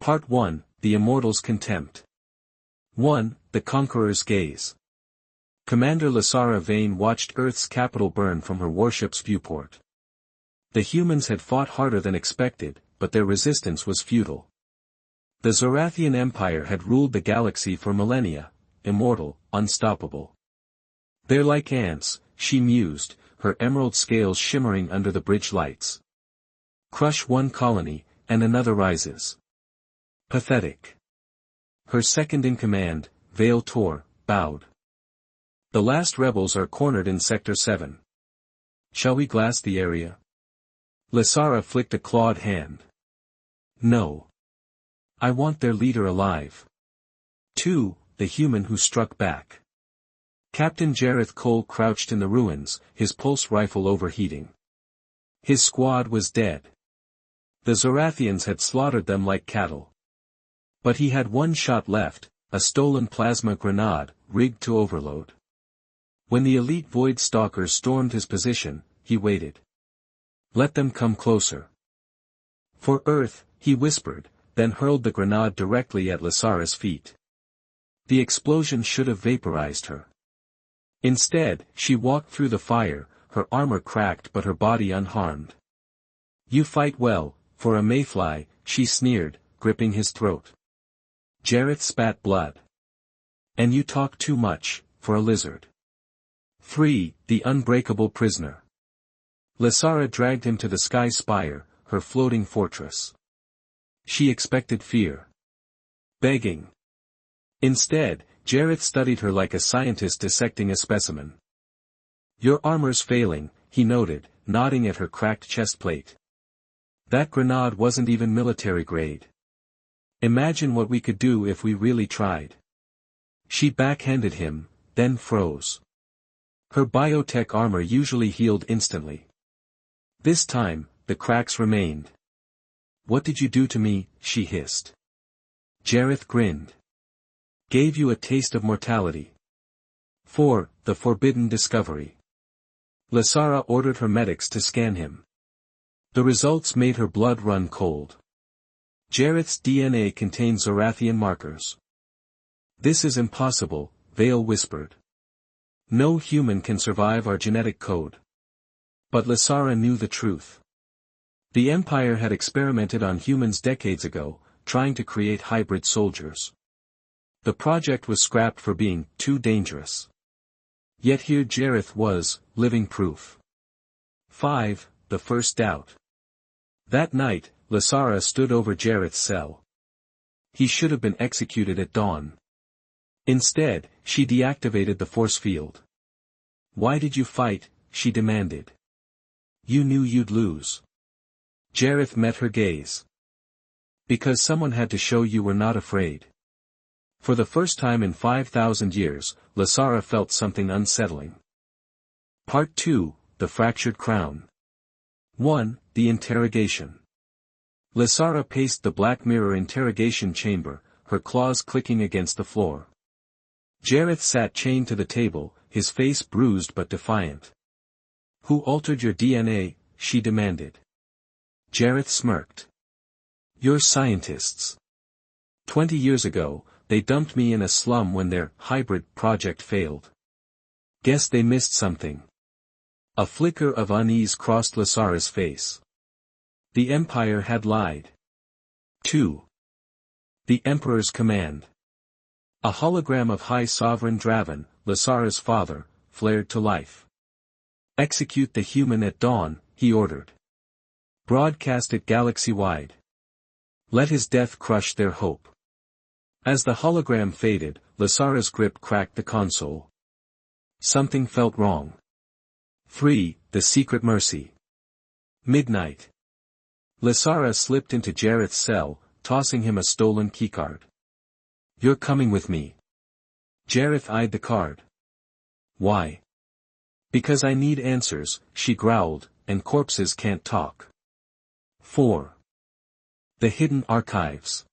Part 1, The Immortal's Contempt. 1. The Conqueror's Gaze. Commander Lasara Vane watched Earth's capital burn from her warship's viewport. The humans had fought harder than expected, but their resistance was futile. The Zorathian Empire had ruled the galaxy for millennia, immortal, unstoppable. They're like ants, she mused, her emerald scales shimmering under the bridge lights. Crush one colony, and another rises. Pathetic. Her second-in-command, Vale Tor, bowed. The last rebels are cornered in Sector 7. Shall we glass the area? Lasara flicked a clawed hand. No. I want their leader alive. 2. The human who struck back. Captain Jareth Cole crouched in the ruins, his pulse rifle overheating. His squad was dead. The Zorathians had slaughtered them like cattle. But he had one shot left, a stolen plasma grenade, rigged to overload. When the elite Void Stalkers stormed his position, he waited. Let them come closer. For Earth, he whispered, then hurled the grenade directly at Lasara's feet. The explosion should have vaporized her. Instead, she walked through the fire, her armor cracked but her body unharmed. You fight well, for a mayfly, she sneered, gripping his throat. Jareth spat blood. And you talk too much, for a lizard. 3. The Unbreakable Prisoner. Lasara dragged him to the Sky Spire, her floating fortress. She expected fear. Begging. Instead, Jareth studied her like a scientist dissecting a specimen. Your armor's failing, he noted, nodding at her cracked chest plate. That grenade wasn't even military grade. Imagine what we could do if we really tried. She backhanded him, then froze. Her biotech armor usually healed instantly. This time, the cracks remained. What did you do to me? She hissed. Jareth grinned. Gave you a taste of mortality. 4. The Forbidden Discovery. Lasara ordered her medics to scan him. The results made her blood run cold. Jareth's DNA contained Zorathian markers. This is impossible, Vale whispered. No human can survive our genetic code. But Lasara knew the truth. The Empire had experimented on humans decades ago, trying to create hybrid soldiers. The project was scrapped for being too dangerous. Yet here Jareth was, living proof. 5. The First Doubt. That night, Lasara stood over Jareth's cell. He should have been executed at dawn. Instead, she deactivated the force field. Why did you fight? She demanded. You knew you'd lose. Jareth met her gaze. Because someone had to show you were not afraid. For the first time in 5,000 years, Lasara felt something unsettling. Part 2, The Fractured Crown. 1. The Interrogation. Lasara paced the Black Mirror interrogation chamber, her claws clicking against the floor. Jareth sat chained to the table, his face bruised but defiant. Who altered your DNA? She demanded. Jareth smirked. Your scientists. 20 years ago, they dumped me in a slum when their hybrid project failed. Guess they missed something. A flicker of unease crossed Lasara's face. The Empire had lied. 2. The Emperor's Command. A hologram of High Sovereign Draven, Lasara's father, flared to life. Execute the human at dawn, he ordered. Broadcast it galaxy-wide. Let his death crush their hope. As the hologram faded, Lasara's grip cracked the console. Something felt wrong. 3. The Secret Mercy. Midnight. Lasara slipped into Jareth's cell, tossing him a stolen keycard. You're coming with me. Jareth eyed the card. Why? Because I need answers, she growled, and corpses can't talk. 4. The Hidden Archives.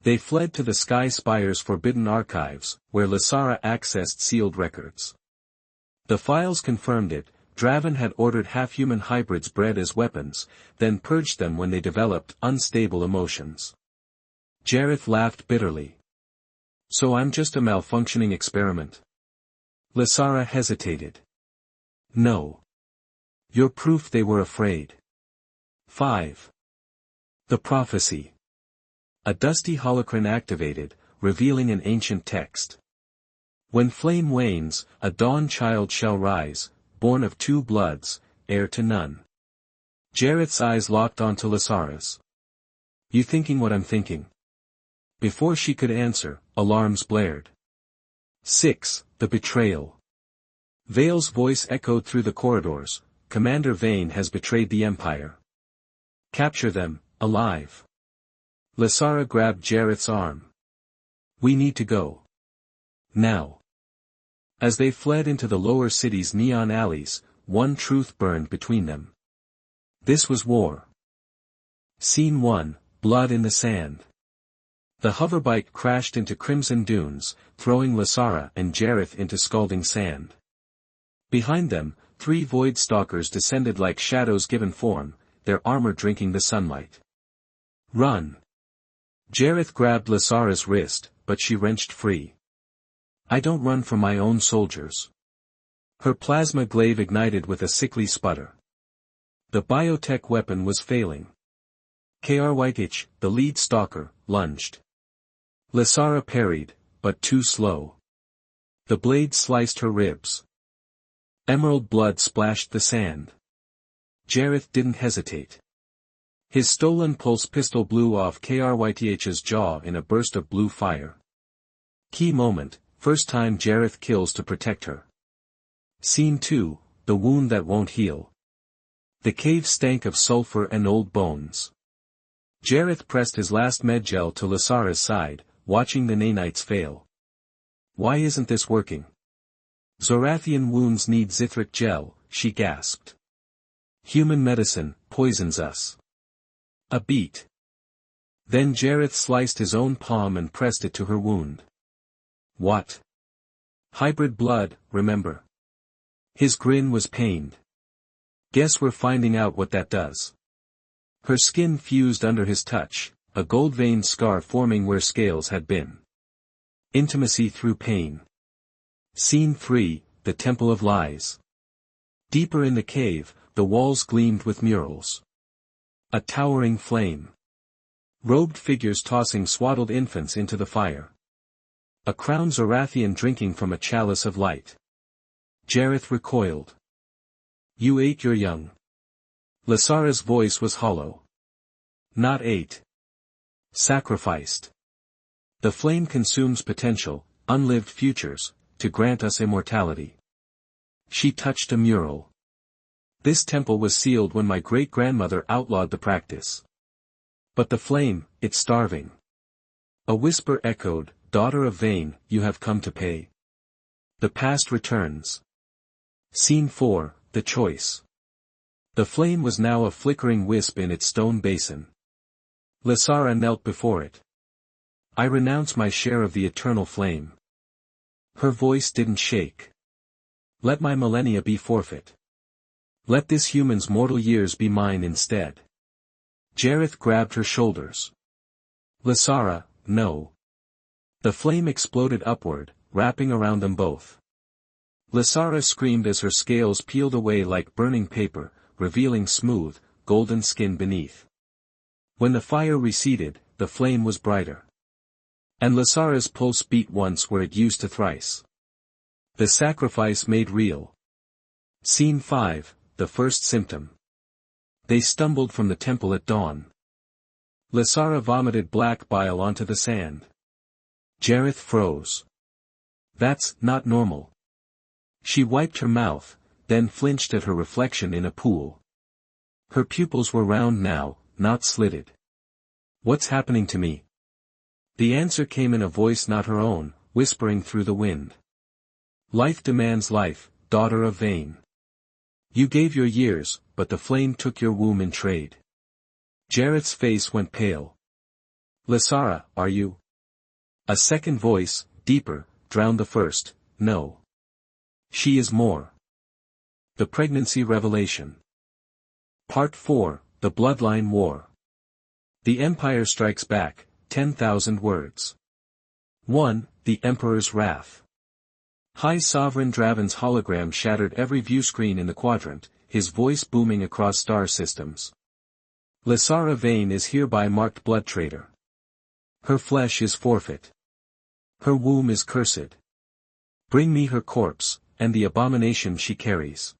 They fled to the Sky Spire's Forbidden Archives, where Lasara accessed sealed records. The files confirmed it. Draven had ordered half-human hybrids bred as weapons, then purged them when they developed unstable emotions. Jareth laughed bitterly. So I'm just a malfunctioning experiment? Lysara hesitated. No. You're proof they were afraid. 5. The Prophecy. A dusty holocron activated, revealing an ancient text. When flame wanes, a dawn child shall rise, born of two bloods, heir to none. Jareth's eyes locked onto Lysara's. You thinking what I'm thinking? Before she could answer, alarms blared. 6. The Betrayal. Vale's voice echoed through the corridors. Commander Vane has betrayed the Empire. Capture them, alive. Lysara grabbed Jareth's arm. We need to go. Now. As they fled into the lower city's neon alleys, one truth burned between them. This was war. Scene 1, Blood in the Sand. The hoverbike crashed into crimson dunes, throwing Lysara and Jareth into scalding sand. Behind them, 3 void stalkers descended like shadows given form, their armor drinking the sunlight. Run! Jareth grabbed Lysara's wrist, but she wrenched free. I don't run from my own soldiers. Her plasma glaive ignited with a sickly sputter. The biotech weapon was failing. KRYH, the lead stalker, lunged. Lysara parried, but too slow. The blade sliced her ribs. Emerald blood splashed the sand. Jareth didn't hesitate. His stolen pulse pistol blew off KRYTH's jaw in a burst of blue fire. Key moment, first time Jareth kills to protect her. Scene 2, The Wound That Won't Heal. The cave stank of sulfur and old bones. Jareth pressed his last medgel to Lysara's side, watching the nanites fail. Why isn't this working? Zorathian wounds need Zithric gel, she gasped. Human medicine poisons us. A beat. Then Jareth sliced his own palm and pressed it to her wound. What? Hybrid blood, remember? His grin was pained. Guess we're finding out what that does. Her skin fused under his touch, a gold-veined scar forming where scales had been. Intimacy through pain. Scene 3, The Temple of Lies. Deeper in the cave, the walls gleamed with murals. A towering flame. Robed figures tossing swaddled infants into the fire. A crowned Zorathian drinking from a chalice of light. Jareth recoiled. You ate your young. Lysara's voice was hollow. Not ate. Sacrificed. The flame consumes potential, unlived futures, to grant us immortality. She touched a mural. This temple was sealed when my great-grandmother outlawed the practice. But the flame, it's starving. A whisper echoed, Daughter of Vane, you have come to pay. The past returns. Scene 4, The Choice. The flame was now a flickering wisp in its stone basin. Lysara knelt before it. I renounce my share of the eternal flame. Her voice didn't shake. Let my millennia be forfeit. Let this human's mortal years be mine instead. Jareth grabbed her shoulders. Lysara, no. The flame exploded upward, wrapping around them both. Lysara screamed as her scales peeled away like burning paper, revealing smooth, golden skin beneath. When the fire receded, the flame was brighter. And Lysara's pulse beat once where it used to thrice. The sacrifice made real. Scene 5, The First Symptom. They stumbled from the temple at dawn. Lysara vomited black bile onto the sand. Jareth froze. That's not normal. She wiped her mouth, then flinched at her reflection in a pool. Her pupils were round now, not slitted. What's happening to me? The answer came in a voice not her own, whispering through the wind. Life demands life, daughter of Vane. You gave your years, but the flame took your womb in trade. Jareth's face went pale. Lysara, are you? A second voice, deeper, drowned the first, no. She is more. The Pregnancy Revelation. Part 4, The Bloodline War. The Empire strikes back, 10,000 words. 1. The Emperor's Wrath. High Sovereign Draven's hologram shattered every viewscreen in the quadrant, his voice booming across star systems. Lysara Vane is hereby marked blood traitor. Her flesh is forfeit. Her womb is cursed. Bring me her corpse, and the abomination she carries.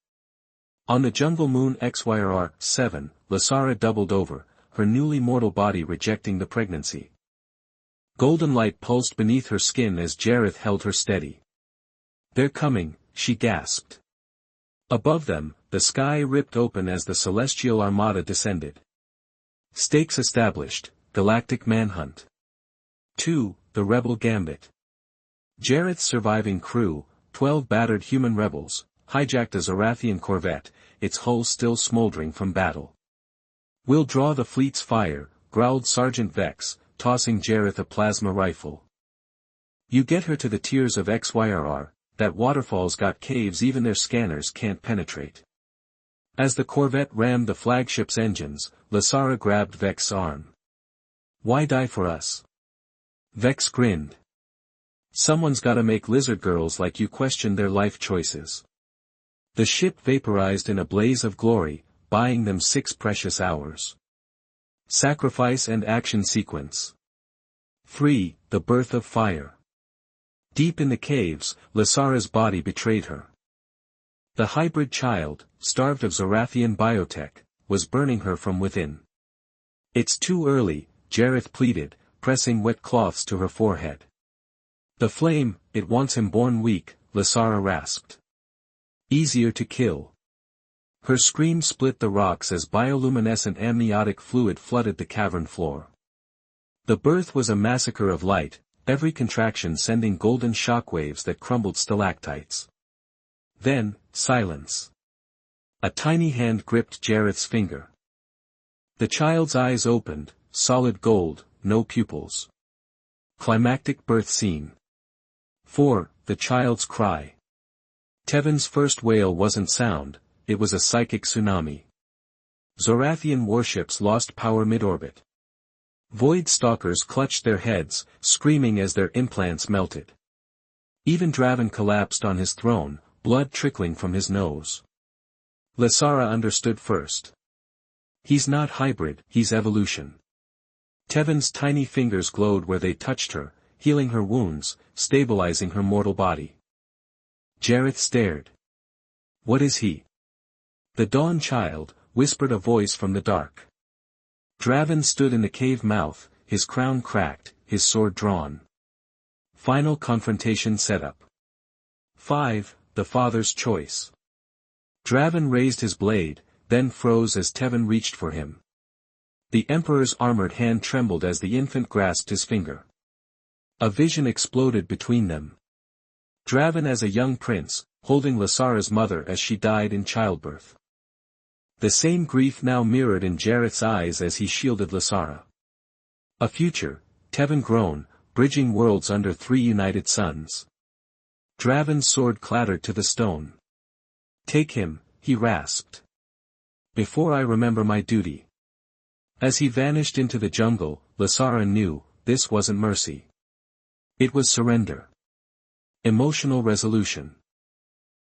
On the jungle moon XYR-7, Lysara doubled over, her newly mortal body rejecting the pregnancy. Golden light pulsed beneath her skin as Jareth held her steady. They're coming, she gasped. Above them, the sky ripped open as the celestial armada descended. Stakes established, galactic manhunt. 2. The Rebel Gambit. Jareth's surviving crew, 12 battered human rebels, hijacked a Zorathian corvette, its hull still smoldering from battle. We'll draw the fleet's fire, growled Sergeant Vex, tossing Jareth a plasma rifle. You get her to the tiers of XYRR, that waterfall's got caves even their scanners can't penetrate. As the corvette rammed the flagship's engines, Lysara grabbed Vex's arm. Why die for us? Vex grinned. Someone's gotta make lizard girls like you question their life choices. The ship vaporized in a blaze of glory, buying them 6 precious hours. Sacrifice and action sequence. 3. The Birth of Fire. Deep in the caves, Lysara's body betrayed her. The hybrid child, starved of Zorathian biotech, was burning her from within. It's too early, Jareth pleaded, pressing wet cloths to her forehead. The flame, it wants him born weak, Lysara rasped. Easier to kill. Her scream split the rocks as bioluminescent amniotic fluid flooded the cavern floor. The birth was a massacre of light, every contraction sending golden shockwaves that crumbled stalactites. Then, silence. A tiny hand gripped Jareth's finger. The child's eyes opened, solid gold, no pupils. Climactic birth scene. 4. The child's cry. Tevin's first wail wasn't sound, it was a psychic tsunami. Zorathian warships lost power mid-orbit. Void stalkers clutched their heads, screaming as their implants melted. Even Draven collapsed on his throne, blood trickling from his nose. Lysara understood first. He's not hybrid, he's evolution. Tevin's tiny fingers glowed where they touched her, healing her wounds, stabilizing her mortal body. Jareth stared. What is he? The Dawn Child, whispered a voice from the dark. Draven stood in the cave mouth, his crown cracked, his sword drawn. Final confrontation set up. 5. The Father's Choice. Draven raised his blade, then froze as Tevin reached for him. The Emperor's armored hand trembled as the infant grasped his finger. A vision exploded between them. Draven as a young prince, holding Lysara's mother as she died in childbirth. The same grief now mirrored in Jareth's eyes as he shielded Lysara. A future, Tevin groaned, bridging worlds under 3 united suns. Draven's sword clattered to the stone. Take him, he rasped. Before I remember my duty. As he vanished into the jungle, Lysara knew, this wasn't mercy. It was surrender. Emotional resolution.